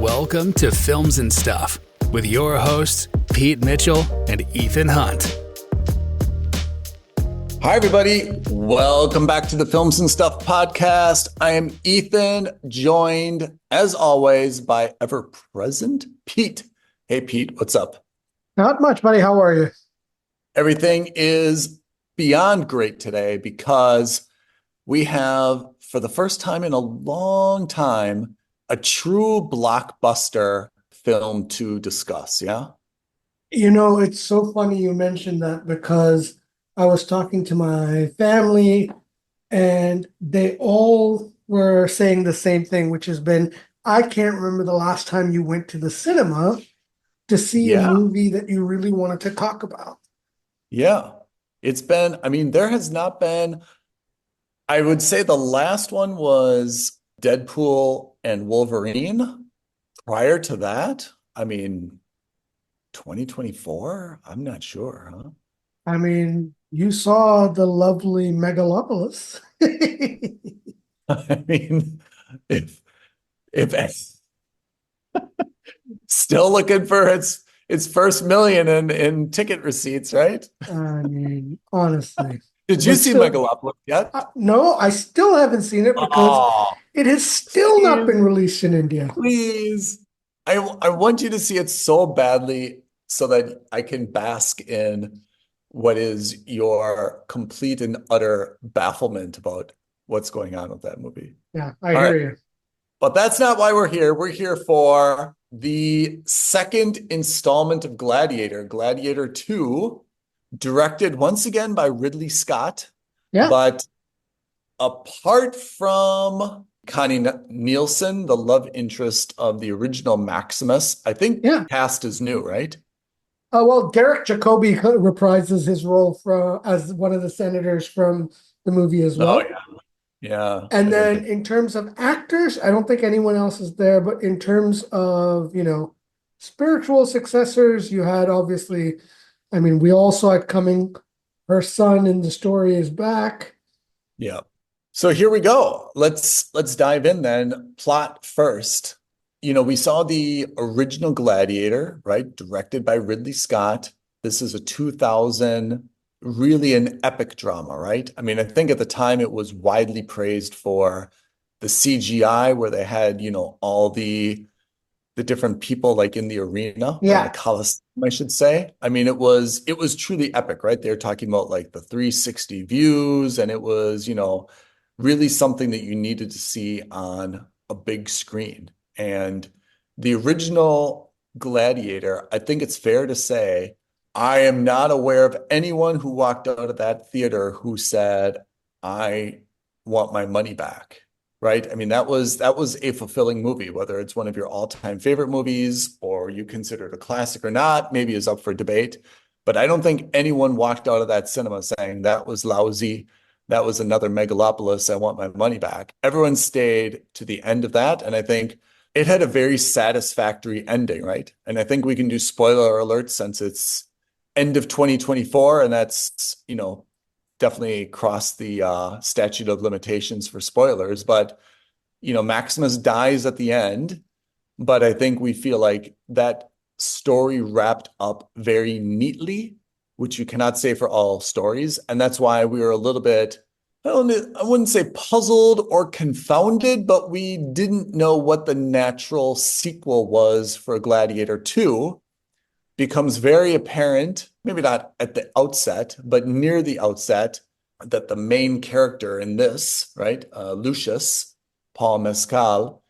Welcome to Films and Stuff with your hosts, Pete Mitchell and Ethan Hunt. Hi, everybody. Welcome back to the Films and Stuff podcast. I am Ethan, joined, as always, by ever-present Pete. Hey, Pete, what's up? Not much, buddy. How are you? Everything is beyond great today because we have, for the first time in a long time, a true blockbuster film to discuss, yeah? You know, it's so funny you mentioned that because I was talking to my family and they all were saying the same thing, which has been, I can't remember the last time you went to the cinema to see a movie that you really wanted to talk about. Yeah. It's been, there has not been, I would say the last one was Deadpool and Wolverine. Prior to that, 2024? I'm not sure, huh? You saw the lovely Megalopolis. If still looking for its first million in ticket receipts, right? Honestly. Did you see Megalopolis yet? No, I still haven't seen it because it has still not been released in India. Please. I want you to see it so badly so that I can bask in what is your complete and utter bafflement about what's going on with that movie. Yeah, I hear you. But that's not why we're here. We're here for the second installment of Gladiator, Gladiator 2, directed once again by Ridley Scott. Yeah. But apart from Connie Nielsen, the love interest of the original Maximus, I think cast is new, right? Well, Derek Jacobi reprises his role as one of the senators from the movie as well. Oh, yeah. Yeah. And then in terms of actors, I don't think anyone else is there. But in terms of, spiritual successors, you had obviously, we all saw it coming. Her son in the story is back. Yeah. So here we go. Let's dive in then. Plot first. We saw the original Gladiator, right? Directed by Ridley Scott. This is a 2000, really an epic drama, right? I think at the time it was widely praised for the CGI where they had, all the different people like in the arena, or in the Coliseum, I should say. It was truly epic, right? They're talking about like the 360 views, and it was, really something that you needed to see on a big screen. And the original Gladiator, I think it's fair to say, I am not aware of anyone who walked out of that theater who said, I want my money back, right? That was a fulfilling movie, whether it's one of your all-time favorite movies or you consider it a classic or not, maybe is up for debate. But I don't think anyone walked out of that cinema saying that was lousy. That was another Megalopolis. I want my money back. Everyone stayed to the end of that. And I think it had a very satisfactory ending, right? And I think we can do spoiler alert since it's end of 2024. And that's, definitely crossed the statute of limitations for spoilers. But, Maximus dies at the end. But I think we feel like that story wrapped up very neatly, which you cannot say for all stories. And that's why we were a little bit, I wouldn't say puzzled or confounded, but we didn't know what the natural sequel was for Gladiator 2. Becomes very apparent, maybe not at the outset, but near the outset, that the main character in this, right, Lucius, Paul Mescal,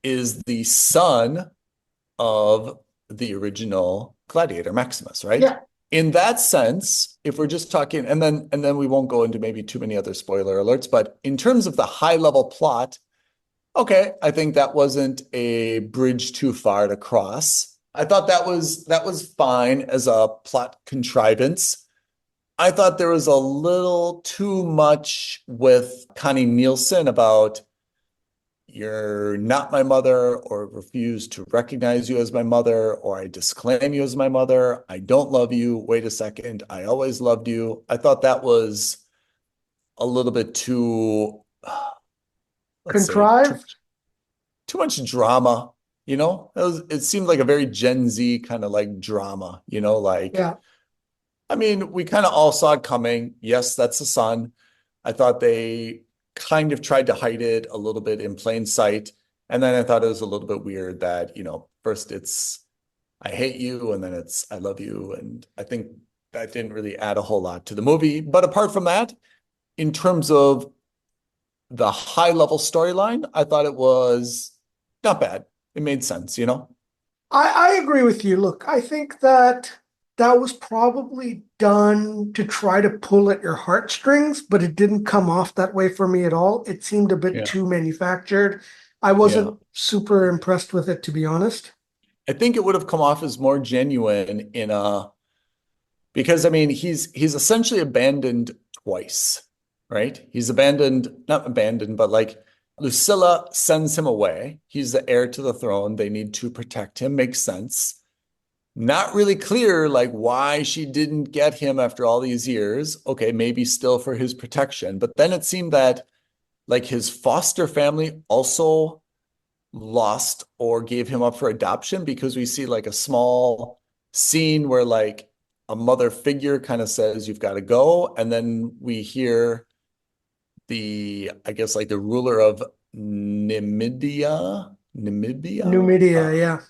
is the son of the original Gladiator, Maximus, right? Yeah. In that sense, if we're just talking, and then we won't go into maybe too many other spoiler alerts, but in terms of the high level plot, okay, I think that wasn't a bridge too far to cross. I thought that was fine as a plot contrivance. I thought there was a little too much with Connie Nielsen about you're not my mother, or refuse to recognize you as my mother, or I disclaim you as my mother. I don't love you. Wait a second. I always loved you. I thought that was a little bit too contrived. Too much drama. it seemed like a very Gen Z kind of like drama, like, Yeah. I mean, we kind of all saw it coming. Yes, that's the sun. I thought they kind of tried to hide it a little bit in plain sight. And then I thought it was a little bit weird that, first it's I hate you and then it's I love you. And I think that didn't really add a whole lot to the movie. But apart from that, in terms of the high level storyline, I thought it was not bad. It made sense. I agree with you. Look, I think that that was probably done to try to pull at your heartstrings, but it didn't come off that way for me at all. It seemed a bit Yeah. too manufactured. I Yeah. wasn't super impressed with it, to be honest. I think it would have come off as more genuine because I mean he's essentially abandoned twice, right? He's not abandoned, but like Lucilla sends him away. He's the heir to the throne. They need to protect him. Makes sense. Not really clear like why she didn't get him after all these years. Okay, maybe still for his protection. But then it seemed that like his foster family also lost or gave him up for adoption because we see like a small scene where like a mother figure kind of says you've got to go, and then we hear I guess like the ruler of Namibia, Numidia, yeah.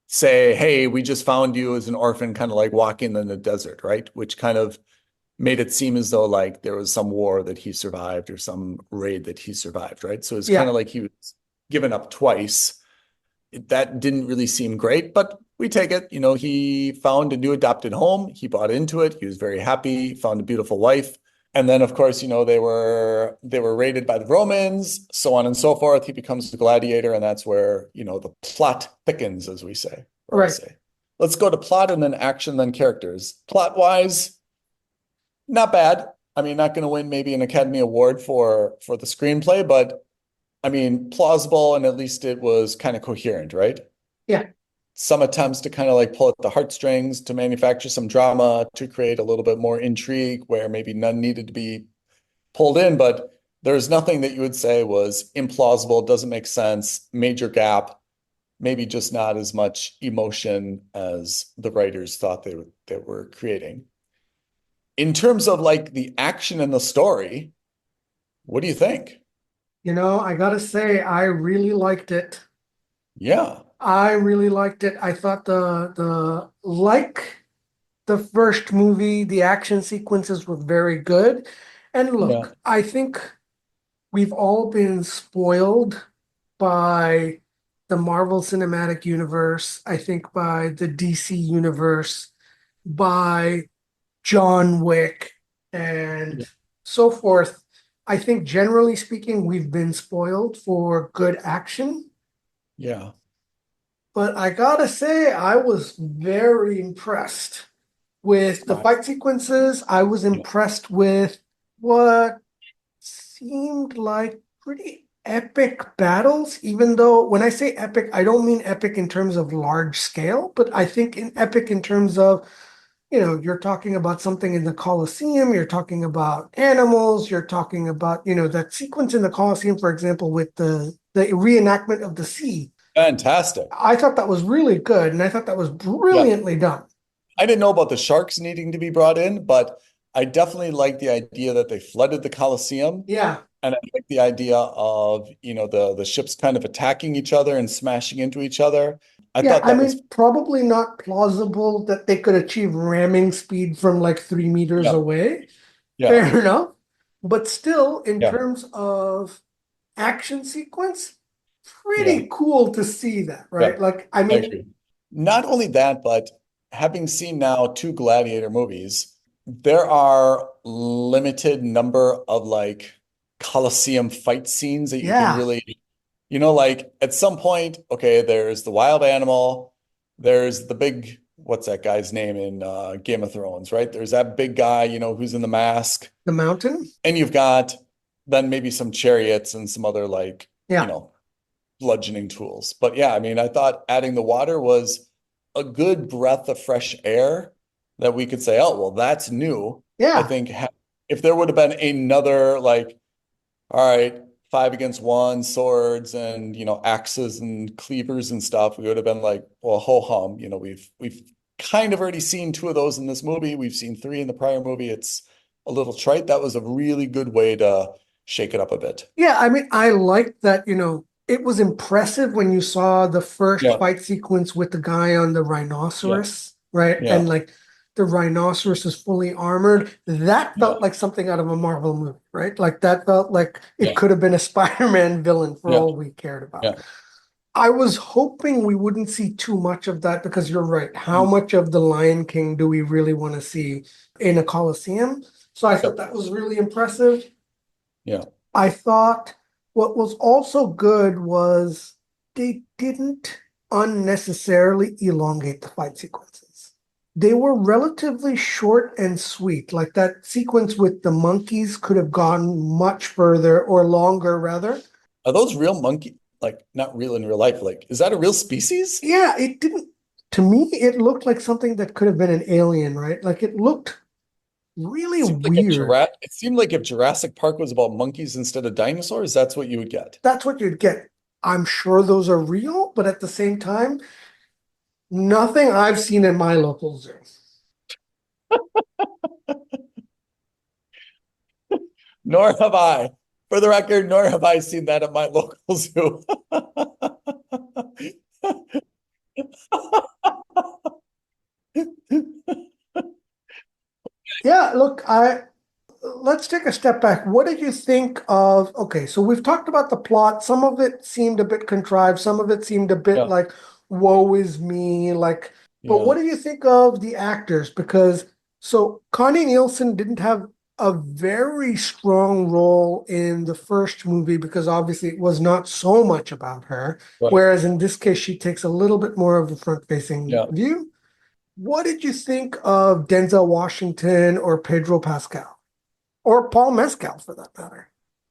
say, hey, we just found you as an orphan, kind of like walking in the desert, right? Which kind of made it seem as though like there was some war that he survived or some raid that he survived, right? So it's kind Yeah. of like he was given up twice. That didn't really seem great, but we take it. He found a new adopted home. He bought into it. He was very happy, found a beautiful wife. And then, of course, they were raided by the Romans, so on and so forth. He becomes the gladiator, and that's where, the plot thickens, as we say, or I Right. say. Let's go to plot and then action, then characters. Plot-wise, not bad. I mean, not going to win maybe an Academy Award for the screenplay, but I mean, plausible, and at least it was kind of coherent, right? Yeah. Some attempts to kind of like pull at the heartstrings, to manufacture some drama, to create a little bit more intrigue where maybe none needed to be pulled in, but there's nothing that you would say was implausible, doesn't make sense, major gap, maybe just not as much emotion as the writers thought they were creating. In terms of like the action and the story, what do you think? I gotta say, I really liked it. Yeah, I really liked it. I thought like the first movie, the action sequences were very good. And yeah, look, I think we've all been spoiled by the Marvel Cinematic Universe, I think by the DC Universe, by John Wick, and yeah, so forth. I think generally speaking, we've been spoiled for good action. yeah. But I gotta say, I was very impressed with the Uh, fight sequences. I was yeah. impressed with what seemed like pretty epic battles, even though when I say epic, I don't mean epic in terms of large scale, but I think in epic in terms of, you're talking about something in the Colosseum, you're talking about animals, you're talking about, that sequence in the Colosseum, for example, with the reenactment of the sea. Fantastic. I thought that was really good, and I thought that was Yeah. brilliantly done. I didn't know about the sharks needing to be brought in, but I definitely like the idea that they flooded the Colosseum. Yeah. And I like the idea of, the ships kind of attacking each other and smashing into each other. I Yeah, thought I that was, mean, probably not plausible that they could achieve ramming speed from like 3 meters yeah, away. yeah, Fair enough. But still, in yeah, terms of action sequence, yeah, pretty cool to see that, yeah. right? Like, I I mean, agree. Not only that, but having seen now two Gladiator movies, there are limited number of like Colosseum fight scenes that you can yeah, really, like at some point, okay, there's the wild animal, there's the big, what's that guy's name in Game of Thrones, right? There's that big guy, who's in the mask, the mountain. and you've got then maybe some chariots and some other like, Yeah, bludgeoning tools. But yeah, I mean, I thought adding the water was a good breath of fresh air that we could say, oh, well, that's new. I yeah, think if there would have been another like, all right, five against one, swords and axes and cleavers and stuff, we would have been like, well, ho hum. We've kind of already seen two of those in this movie. We've seen three in the prior movie. It's a little trite. That was a really good way to shake it up a bit. Yeah, I mean, I liked that, it was impressive when you saw the first Yeah, fight sequence with the guy on the yeah, rhinoceros, right? yeah, And like the rhinoceros is fully armored. That yeah, felt like something out of a Marvel movie, right? Like that felt like yeah, it could have been a Spider-Man villain for yeah, all we cared about. yeah. I was hoping we wouldn't see too much of that because you're right. How Mm, much of the Lion King do we really want to see in a Coliseum? So I thought yep, that was really impressive. yeah. I thought what was also good was they didn't unnecessarily elongate the fight sequences. They were relatively short and sweet. Like that sequence with the monkeys could have gone much further or longer, rather. Are those real monkey? Like not real in real life? Like, is that a real species? Yeah, it didn't, to me, it looked like something that could have been an alien, right? Like it looked really Seems like a weird. Jurassic. It seemed like if Jurassic Park was about monkeys instead of dinosaurs, that's what you would get. That's what you'd get. I'm sure those are real, but at the same time, nothing I've seen in my local zoo. Nor have I. For the record, nor have I seen that at my local zoo. Yeah, look, I let's take a step back. What did you think of, okay, so we've talked about the plot. Some of it seemed a bit contrived, some of it seemed a bit Yeah, like woe is me, like, but yeah, what do you think of the actors? Because so Connie Nielsen didn't have a very strong role in the first movie because obviously it was not so much about her, right. whereas in this case she takes a little bit more of a front-facing Yeah. view. What did you think of Denzel Washington or Pedro Pascal? Or Paul Mescal for that matter?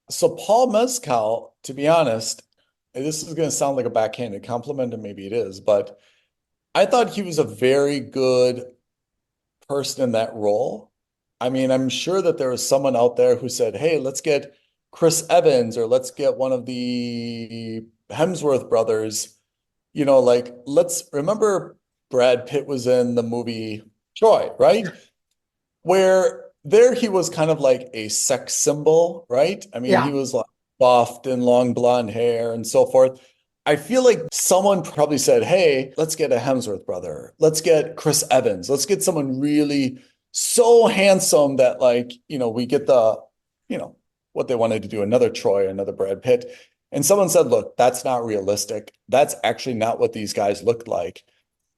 So Paul Mescal, to be honest, and this is going to sound like a backhanded compliment, and maybe it is, but I thought he was a very good person in that role. I mean, I'm sure that there was someone out there who said, hey, let's get Chris Evans or let's get one of the Hemsworth brothers. Like let's remember Brad Pitt was in the movie Troy, right? Where there he was kind of like a sex symbol, right? I mean, he Yeah, was like buffed and long blonde hair and so forth. I feel like someone probably said, hey, let's get a Hemsworth brother. Let's get Chris Evans. Let's get someone really so handsome that like, we get you know, what they wanted to do, another Troy, another Brad Pitt. And someone said, look, that's not realistic. That's actually not what these guys looked like.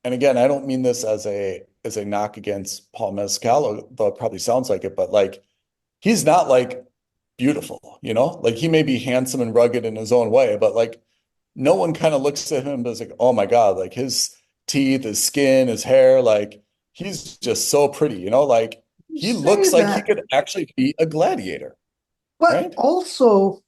And again, I don't mean this as a knock against Paul Mescal, though it probably sounds like it, but like he's not like beautiful, Like he may be handsome and rugged in his own way, but like no one kind of looks at him as like, oh my God, like his teeth, his skin, his hair, like he's just so pretty, Like you he say looks like he that, could actually be a gladiator, but right? also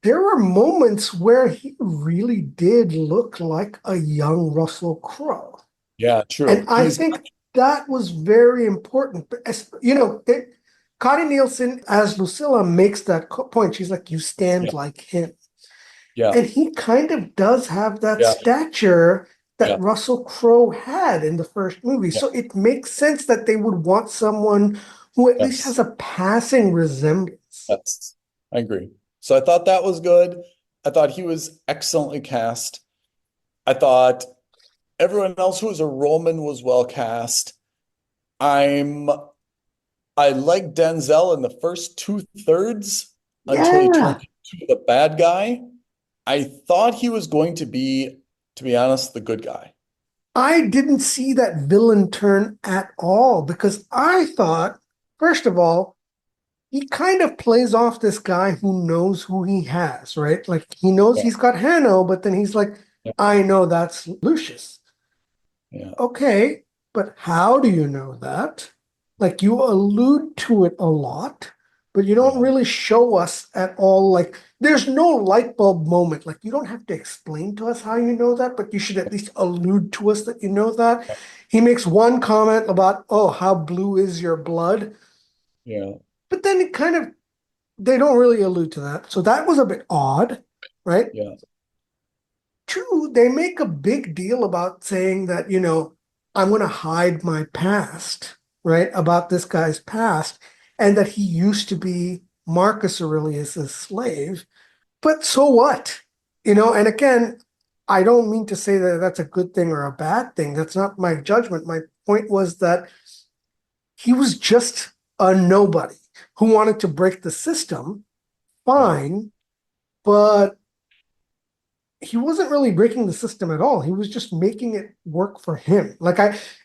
there were moments where he really did look like a young Russell Crowe. Yeah, And true. I think that was very important. But Connie Nielsen as Lucilla makes that point. She's like, you stand Yeah, like him. yeah, And he kind of does have that yeah, stature that yeah, Russell Crowe had in the first movie. yeah. So it makes sense that they would want someone who at least has Yes. a passing resemblance. Yes, I agree. So I thought that was good. I thought he was excellently cast. I thought everyone else who was a Roman was well cast. I'm I like Denzel in the first two-thirds until he turned Yeah, into the bad guy. I thought he was going to be honest, the good guy. I didn't see that villain turn at all because I thought, first of all, he kind of plays off this guy who knows who he has, right? Like he knows Yeah, he's got Hanno, but then he's like, yeah, I know that's Lucius. yeah, Okay, but how do you know that? Like you allude to it a lot, but you don't yeah, really show us at all. Like there's no light bulb moment. Like you don't have to explain to us how you know that, but you should at least allude to us that you know that. He makes one comment about, oh, how blue is your blood? yeah, But then it kind of they don't really allude to that. So that was a bit odd, right? Yeah. Two, they make a big deal about saying that, I'm going to hide my past, right? About this guy's past, and that he used to be Marcus Aurelius's slave. But so what? And again, I don't mean to say that that's a good thing or a bad thing. That's not my judgment. My point was that he was just a nobody who wanted to break the system, Yeah. fine, but he wasn't really breaking the system at all. He was just making it work for him.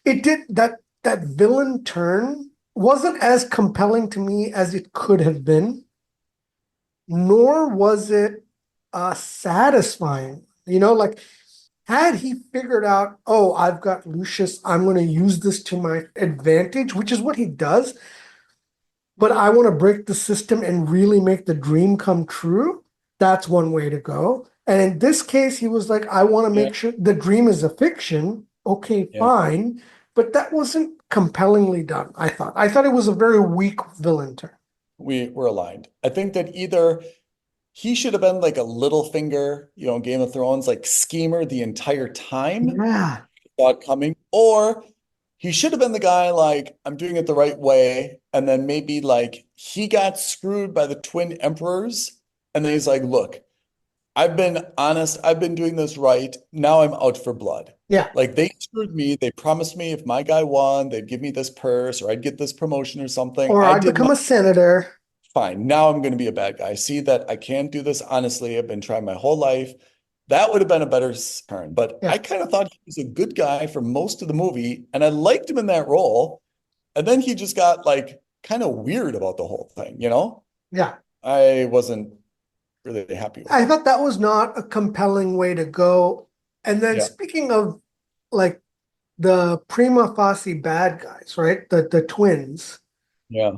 It did that villain turn wasn't as compelling to me as it could have been, nor was it satisfying. Had he figured out, oh, I've got Lucius, I'm going to use this to my advantage, which is what he does, but I want to break the system and really make the dream come true. That's one way to go. And in this case, he was like, I want to Yeah. make sure the dream is a fiction. Okay, Yeah. fine. But that wasn't compellingly done, I thought. I thought it was a very weak villain turn. We were aligned. I think that either he should have been like a Littlefinger, Game of Thrones, like schemer the entire time, Yeah. saw it coming, or he should have been the guy like, I'm doing it the right way. And then maybe like he got screwed by the twin emperors. And then he's like, look, I've been honest. I've been doing this right. Now I'm out for blood. Yeah. Like they screwed me. They promised me if my guy won, they'd give me this purse or I'd get this promotion or something. Or I I'd did my become a senator. fine. Now I'm going to be a bad guy. I see that I can't do this honestly. I've been trying my whole life. That would have been a better turn. But Yeah. I kind of thought he was a good guy for most of the movie, and I liked him in that role. And then he just got like kind of weird about the whole thing, Yeah. I wasn't really happy with I that. thought that was not a compelling way to go. And then Yeah. speaking of like the prima facie bad guys, right? The twins. Yeah.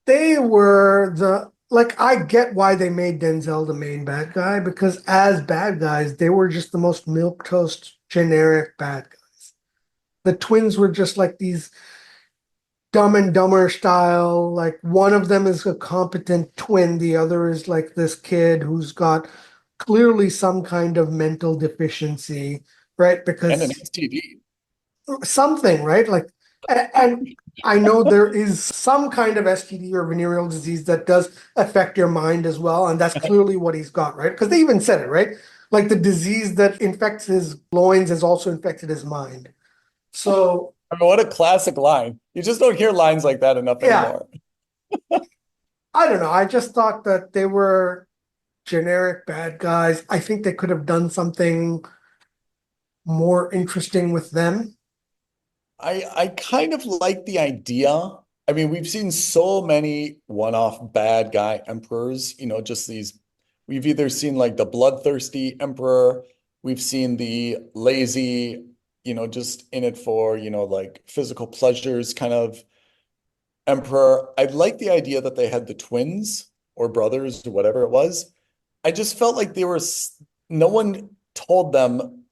They were I get why they made Denzel the main bad guy because as bad guys, they were just the most milquetoast generic bad guys. The twins were just like these Dumb and Dumber style. Like one of them is a competent twin, the other is like this kid who's got clearly some kind of mental deficiency, right? And an Because STD. something, right? And I know there is some kind of STD or venereal disease that does affect your mind as well, and that's clearly what he's got, right? Because they even said it, right? Like the disease that infects his loins has also infected his mind. So I mean, what a classic line. You just don't hear lines like that enough yeah, anymore. I don't know. I just thought that they were generic bad guys. I think they could have done something more interesting with them. I kind of like the idea. I mean, we've seen so many one-off bad guy emperors, just these. We've either seen like the bloodthirsty emperor, we've seen the lazy, just in it for, like physical pleasures kind of emperor. I like the idea that they had the twins or brothers or whatever it was. I just felt like no one told them,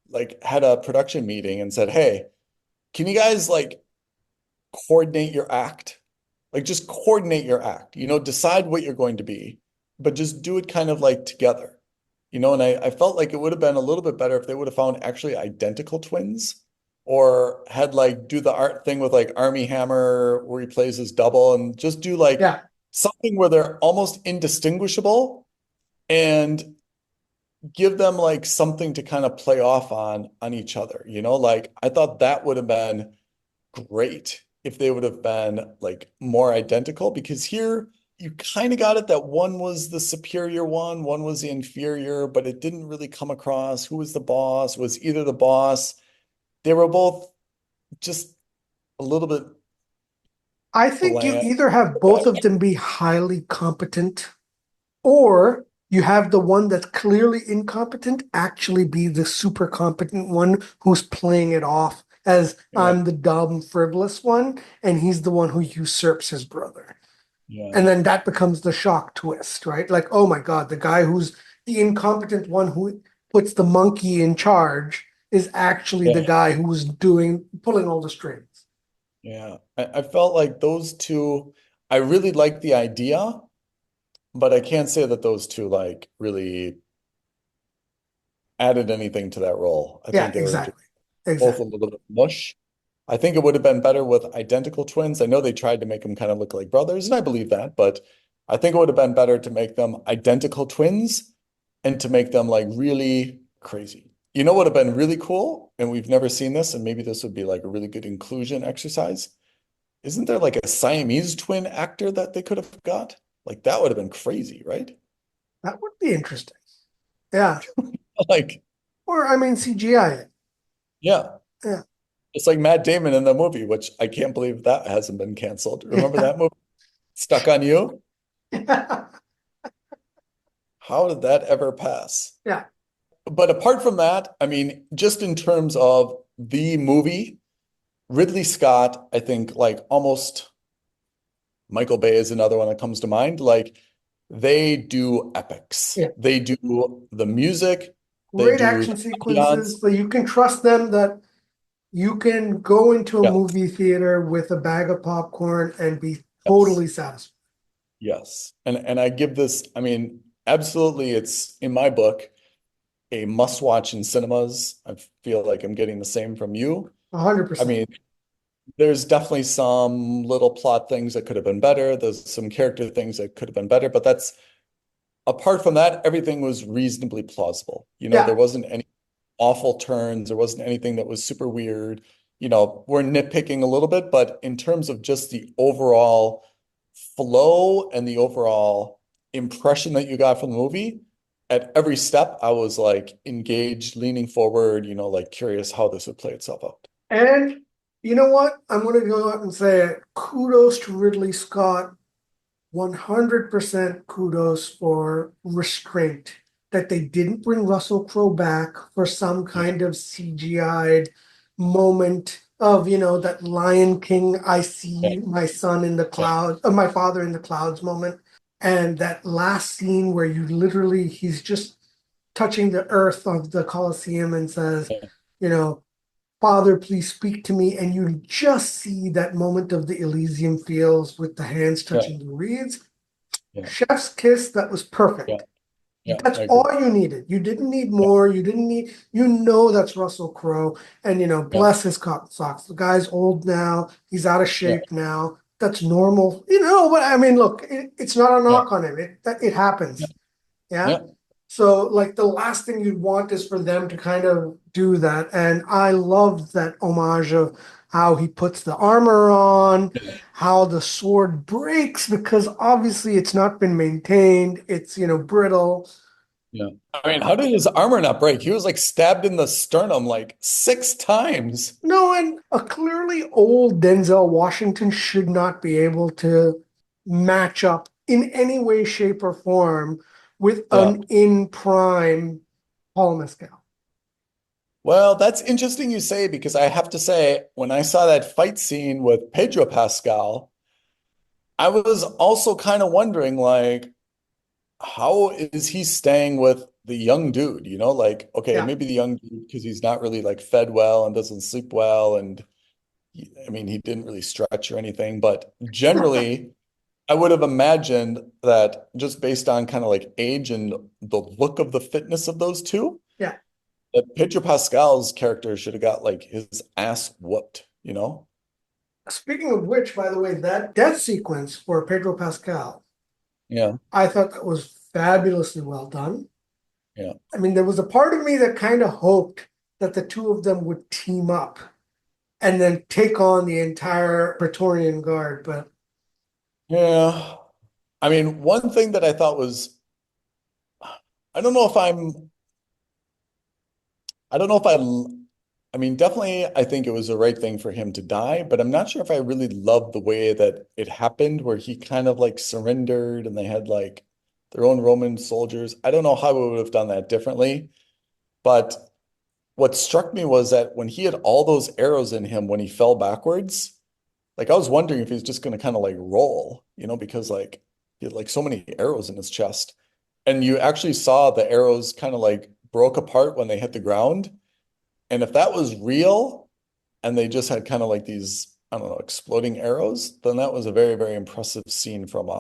like, had a production meeting and said, hey, can you guys like coordinate your act? Like just coordinate your act, decide what you're going to be, but just do it kind of like together, and I felt like it would have been a little bit better if they would have found actually identical twins or had like do the art thing with like Army Hammer where he plays his double and just do like Yeah. something where they're almost indistinguishable and give them like something to kind of play off on each other, like I thought that would have been great if they would have been like more identical because here you kind of got it that one was the superior one was the inferior, but it didn't really come across who was the boss, was either the boss. They were both just a little bit I think you bland. either have both of them be highly competent, or you have the one that's clearly incompetent actually be the super competent one who's playing it off as Yeah, I'm the dumb, frivolous one, and he's the one who usurps his brother. yeah, And then that becomes the shock twist, right? Like, oh my God, the guy who's the incompetent one who puts the monkey in charge is actually the yeah, guy who's pulling all the strings. yeah. I felt like those two, I really liked the idea. but I can't say that those two like really added anything to that role. I Yeah, think they were just exactly. both a Exactly. little bit mush. I think it would have been better with identical twins. I know they tried to make them kind of look like brothers, and I believe that, but I think it would have been better to make them identical twins and to make them like really crazy. You know what would have been really cool? And we've never seen this, and maybe this would be like a really good inclusion exercise. Isn't there like a Siamese twin actor that they could have got? Like that would have been crazy, right? That would be interesting. Yeah. Like, Or I mean CGI it. yeah. Yeah. It's like Matt Damon in the movie, which I can't believe that hasn't been canceled. Remember Yeah. that movie? Stuck on You? How did that ever pass? Yeah. But apart from that, I mean, just in terms of the movie, Ridley Scott, I think like almost Michael Bay is another one that comes to mind. Like they do epics. Yeah. They do the music, they Great do action the sequences, ambiance. but you can trust them that you can go into a Yeah. movie theater with a bag of popcorn and be Yes. totally satisfied. Yes. And I give this, I mean, absolutely, it's in my book a must watch in cinemas. I feel like I'm getting the same from you. hundred I percent. mean, there's definitely some little plot things that could have been better. There's some character things that could have been better, but that's apart from that, everything was reasonably plausible. You know, Yeah. there wasn't any awful turns, there wasn't anything that was super weird. You know, we're nitpicking a little bit, but in terms of just the overall flow and the overall impression that you got from the movie, at every step, I was like engaged, leaning forward, you know, like curious how this would play itself out. And you know what? I'm going to go out and say it. Kudos to Ridley Scott. 100% kudos for restraint. That they didn't bring Russell Crowe back for some Yeah, kind of CGI'd moment of, that Lion King, I yeah, see my son in the yeah, clouds, my father in the clouds moment. And that last scene where he's just touching the earth of the Colosseum and says, yeah, you know, Father, please speak to me. And you just see that moment of the Elysium fields with the hands yeah, touching the reeds. yeah, Chef's kiss, that was yeah, perfect. yeah, That's I all agree. you needed. You didn't need Yeah, more. You didn't need, that's Russell Crowe. And, yeah, bless his cotton socks. The guy's old now. He's out of yeah, shape now. That's normal. But I mean, look, it's not a yeah, knock on him. It yeah, happens. Yeah. yeah, So, like, the last thing you'd want is for them to kind of do that. And I loved that homage of how he puts the armor on, yeah. how the sword breaks, because obviously it's not been maintained. It's, brittle. Yeah. I mean, how did his armor not break? He was like stabbed in the sternum like 6 times. No, and a clearly old Denzel Washington should not be able to match up in any way, shape, or form with Yeah. an in prime Paul Mescal. Well, that's interesting you say because I have to say, when I saw that fight scene with Pedro Pascal, I was also kind of wondering, like, how is he staying with the young dude? You know, like, okay, Yeah. maybe the young dude because he's not really like fed well and doesn't sleep well. And I mean, he didn't really stretch or anything, but generally, I would have imagined that just based on kind of like age and the look of the fitness of those two, Yeah. that Pedro Pascal's character should have got like his ass whooped, you know? Speaking of which, by the way, that death sequence for Pedro Pascal, Yeah, I thought that was fabulously well done. yeah. I mean, there was a part of me that kind of hoped that the two of them would team up and then take on the entire Praetorian Guard. But Yeah. I mean, one thing that I thought was, I don't know if I'm, I don't know if I mean, definitely I think it was the right thing for him to die, but I'm not sure if I really loved the way that it happened, where he kind of like surrendered and they had like their own Roman soldiers. I don't know how we would have done that differently, but what struck me was that when he had all those arrows in him when he fell backwards, like I was wondering if he's just going to kind of like roll, you know, because like he had like so many arrows in his chest. And you actually saw the arrows kind of like broke apart when they hit the ground. And if that was real and they just had kind of like these, I don't know, exploding arrows, then that was a very, very impressive scene from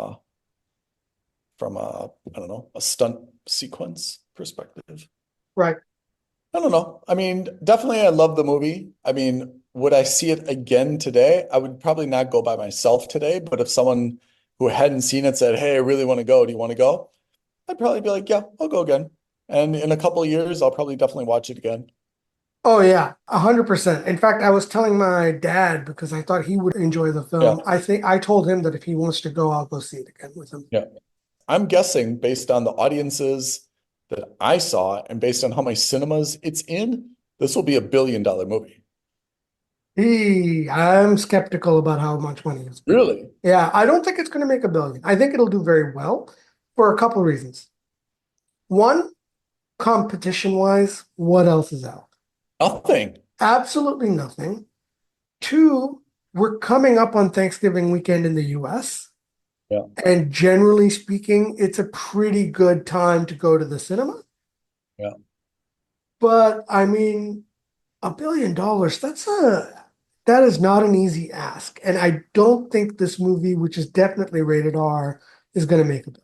from a, I don't know, a stunt sequence perspective. Right. I don't know. I mean, definitely I love the movie. I mean, would I see it again today? I would probably not go by myself today, but if someone who hadn't seen it said, "Hey, I really want to go. Do you want to go?" I'd probably be like, "Yeah, I'll go again." And in a couple of years, I'll probably definitely watch it again. Oh yeah, 100%. In fact, I was telling my dad because I thought he would enjoy the Yeah, film. I think I told him that if he wants to go, I'll go see it again with him. yeah. I'm guessing based on the audiences that I saw and based on how many cinemas it's in, this will be $1 billion movie. I'm skeptical about how much money it's going to. Really? Yeah, I don't think it's going to make $1 billion. I think it'll do very well for a couple of reasons. One, competition wise, what else is out? Nothing. Absolutely nothing. Two, we're coming up on Thanksgiving weekend in the US. Yeah. And generally speaking, it's a pretty good time to go to the cinema. Yeah. But I mean, $1 billion, that is not an easy ask. And I don't think this movie, which is definitely rated R, is going to make it.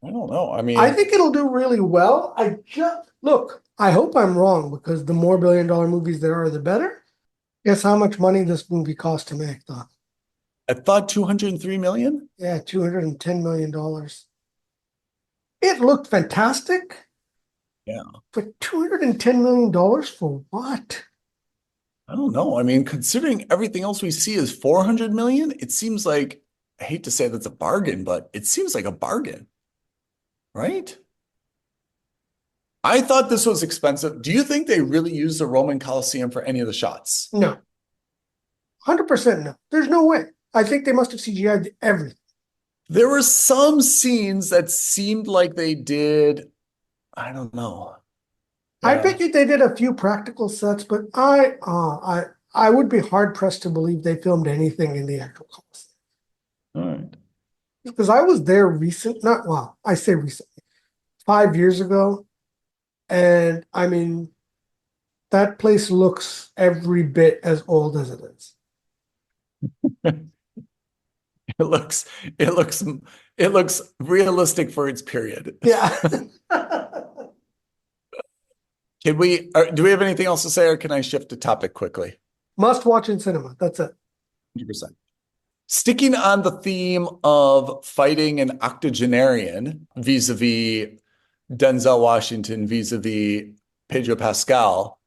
I don't know. I I mean, think it'll do really well. Look, I hope I'm wrong because the more $1 billion movies there are, the better. Guess how much money this movie cost to make, though? I thought 203 million. Yeah, $210 million. It looked fantastic, Yeah. but $210 million for what? I don't know. I mean, considering everything else we see is 400 million, it seems like, I hate to say that's a bargain, but it seems like a bargain, right? I thought this was expensive. Do you think they really used the Roman Colosseum for any of the shots? No, 100% no. There's no way. I think they must have CGI'd everything. There were some scenes that seemed like they did, I don't know. I Yeah. bet you they did a few practical sets, but I would be hard pressed to believe they filmed anything in the actual Colosseum. All right. Because I was there I say recently, 5 years ago, and I mean that place looks every bit as old as it is. It looks, it looks, it looks realistic for its period. Yeah. Do we have anything else to say, or can I shift the topic quickly? Must watch in cinema. That's it. 100%. Sticking on the theme of fighting an octogenarian vis-a-vis Denzel Washington, vis-a-vis Pedro Pascal,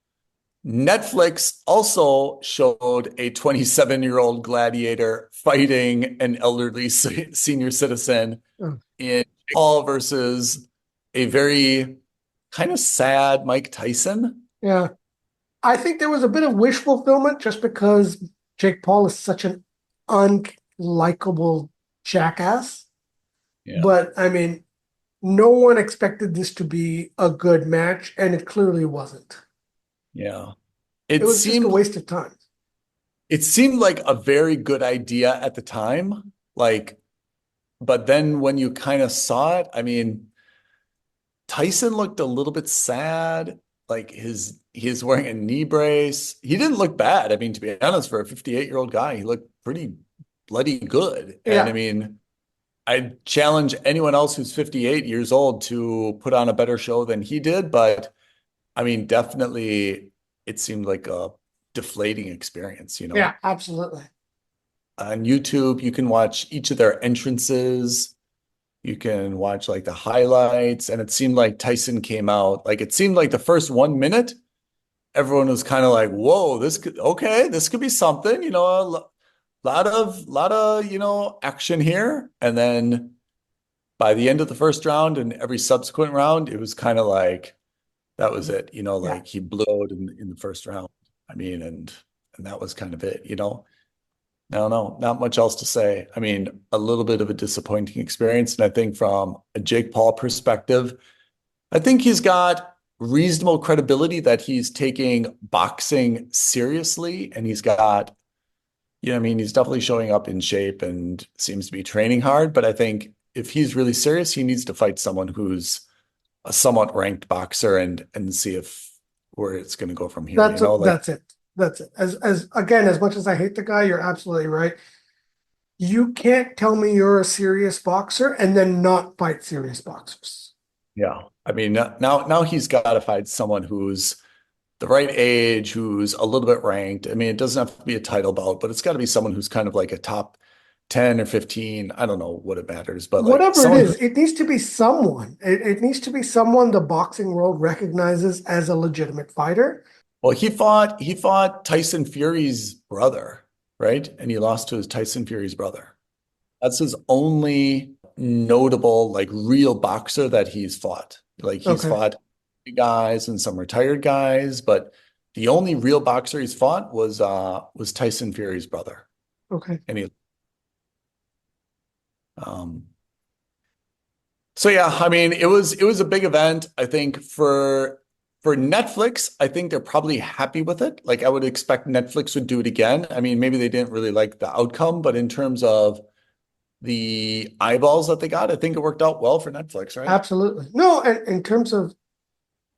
Netflix also showed a 27-year-old gladiator fighting an elderly senior citizen Oh. in Paul versus a very kind of sad Mike Tyson. Yeah. I think there was a bit of wish fulfillment just because Jake Paul is such an unlikable jackass. Yeah. But I mean, no one expected this to be a good match, and it clearly wasn't. Yeah. It was just a waste of time. It seemed like a very good idea at the time. But then when you kind of saw it, I mean, Tyson looked a little bit sad. Like he's wearing a knee brace. He didn't look bad. I mean, to be honest, for a 58-year-old guy, he looked pretty bloody good. And Yeah. I mean, I challenge anyone else who's 58 years old to put on a better show than he did. But I mean, definitely it seemed like a deflating experience, you know? Yeah, absolutely. On YouTube, you can watch each of their entrances. You can watch like the highlights. And it seemed like Tyson came out, like it seemed like the first 1 minute, everyone was kind of like, whoa, this could be something, you know, lot of, you know, action here. And then by the end of the first round and every subsequent round, it was kind of like, that was it, you know, like he blew it in the first round. I mean, and that was kind of it, you know. I don't know, not much else to say. I mean, a little bit of a disappointing experience. And I think from a Jake Paul perspective, I think he's got reasonable credibility that he's taking boxing seriously. And he's got, you know, I mean, he's definitely showing up in shape and seems to be training hard. But I think if he's really serious, he needs to fight someone who's a somewhat ranked boxer and see if where it's going to go from here. That's You know, like that's it. That's it. As again, as much as I hate the guy, you're absolutely right. You can't tell me you're a serious boxer and then not fight serious boxers. Yeah. I mean, now he's got to find someone who's the right age, who's a little bit ranked. I mean, it doesn't have to be a title bout, but it's got to be someone who's kind of like a top 10 or 15. I don't know what it matters, but like Whatever it someone who, is, it needs to be someone. It needs to be someone the boxing world recognizes as a legitimate fighter. well, he fought Tyson Fury's brother, right? And he lost to his Tyson Fury's brother. That's his only notable, like real boxer that he's fought. Like he's Okay. fought guys and some retired guys, but the only real boxer he's fought was Tyson Fury's brother. Okay. And he um so yeah, I mean it was a big event. I think for Netflix, I think they're probably happy with it. Like I would expect Netflix would do it again. I mean, maybe they didn't really like the outcome, but in terms of the eyeballs that they got, I think it worked out well for Netflix, right? Absolutely. No, and in terms of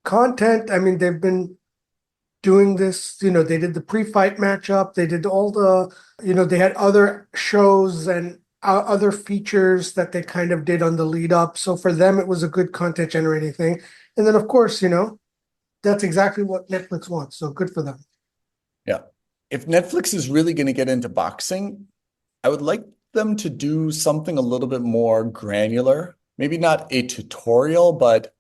content, I mean, they've been doing this, they did the pre-fight matchup, they did all the, they had other shows and other features that they kind of did on the lead up. So for them, it was a good content generating thing. And then, of course, that's exactly what Netflix wants. So good for them. Yeah. If Netflix is really going to get into boxing, I would like them to do something a little bit more granular. Maybe not a tutorial, but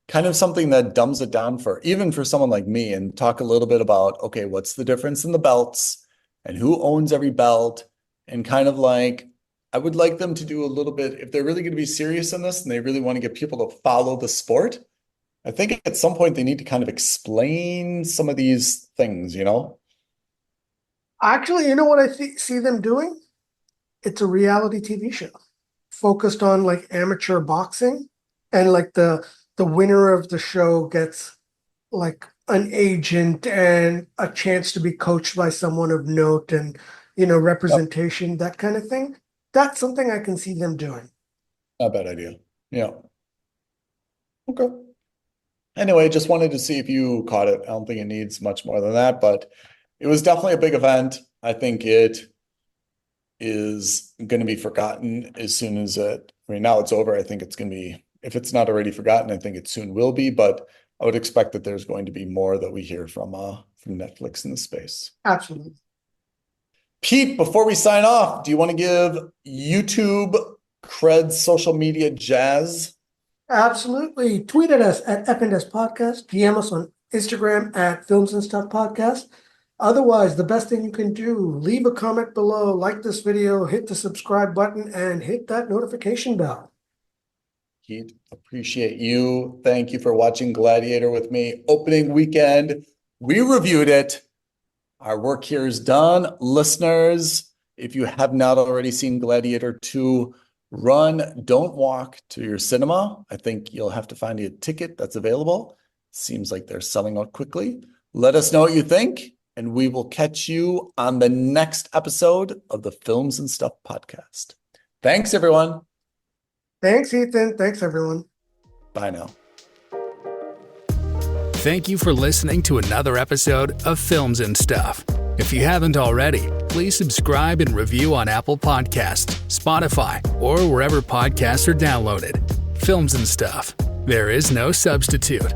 kind of something that dumbs it down for even for someone like me and talk a little bit about, okay, what's the difference in the belts and who owns every belt? And kind of like, I would like them to do a little bit, if they're really going to be serious in this and they really want to get people to follow the sport, I think at some point they need to kind of explain some of these things, Actually, you know what I see them doing? It's a reality TV show focused on like amateur boxing, and like the winner of the show gets like an agent and a chance to be coached by someone of note and Yep. representation, that kind of thing. That's something I can see them doing. Not a bad idea. Yeah. Okay. Anyway, just wanted to see if you caught it. I don't think it needs much more than that, but it was definitely a big event. I think it is going to be forgotten as soon as now it's over. I think it's going to be, if it's not already forgotten, I think it soon will be, but I would expect that there's going to be more that we hear from Netflix in the space. Absolutely. Pete, before we sign off, do you want to give YouTube Cred's social media jazz? Absolutely. Tweet at us at FNS Podcast. DM us on Instagram at Films and Stuff Podcast. Otherwise, the best thing you can do, leave a comment below, like this video, hit the subscribe button, and hit that notification bell. Pete, appreciate you. Thank you for watching Gladiator with me. Opening weekend, we reviewed it. Our work here is done. Listeners, if you have not already seen Gladiator 2, run, don't walk to your cinema. I think you'll have to find a ticket that's available. Seems like they're selling out quickly. Let us know what you think, and we will catch you on the next episode of the Films and Stuff podcast. Thanks, everyone. Thanks, Ethan. Thanks, everyone. Bye now. Thank you for listening to another episode of Films and Stuff. If you haven't already, please subscribe and review on Apple Podcasts, Spotify, or wherever podcasts are downloaded. Films and Stuff. There is no substitute.